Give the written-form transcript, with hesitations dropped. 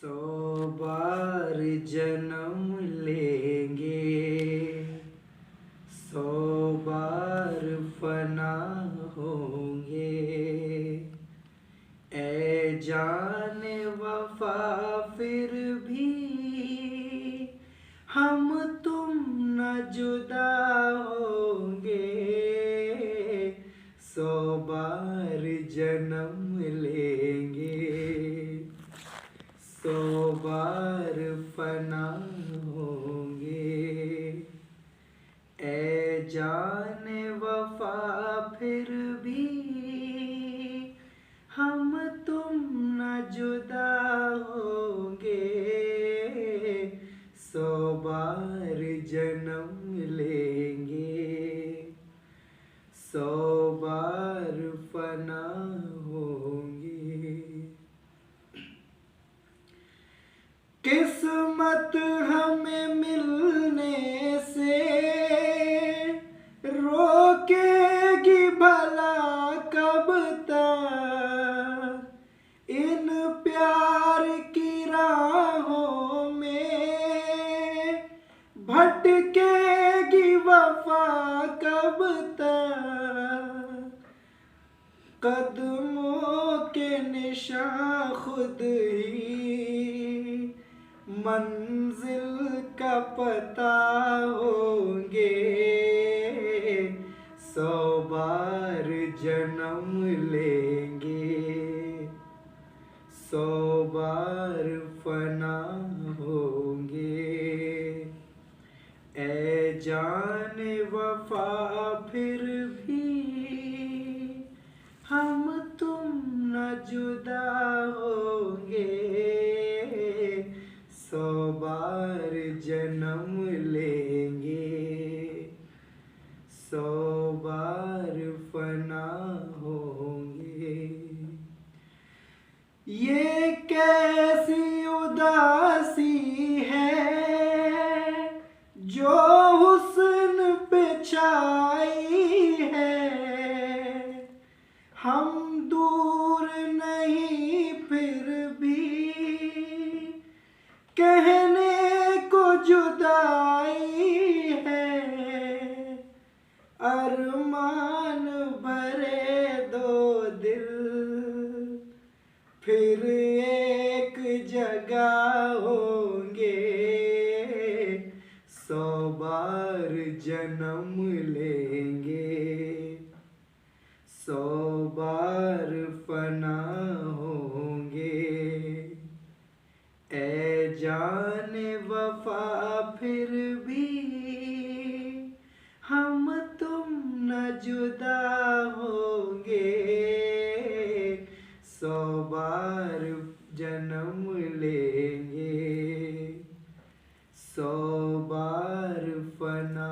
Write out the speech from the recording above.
सौ बार जन्म लेंगे, सौ बार फना होंगे। ए जाने वफा फिर भी हम तुम न जुदा होंगे। सौ बार जन्म लेंगे, सौ बार फना होंगे। ए जाने वफा फिर भी हम तुम न जुदा होंगे। सौ बार जन्म लेंगे, सौ बार फना होंगे। किस्मत हमें मिलने से रोकेगी भला कब तक। इन प्यार की राहों में भटकेगी वफा कब तक। कदमों के निशान खुद ही मंजिल का पता होंगे। सौ बार जन्म लेंगे, सौ बार फना होंगे। ए जाने वफा फिर भी हम तुम न जुदा होंगे। सौ बार जन्म लेंगे, सौ बार फना होंगे। ये कैसी उदासी है जो हुस्न पे छाई है। हम दूर नहीं फिर भी कहने को जुदाई है। अरमान भरे दो दिल फिर एक जगह होंगे। सौ बार जन्म लेंगे, सौ बार फना होंगे। ए जाने वफा फिर भी हम तुम न जुदा होंगे। सौ बार जन्म लेंगे, सौ बार फना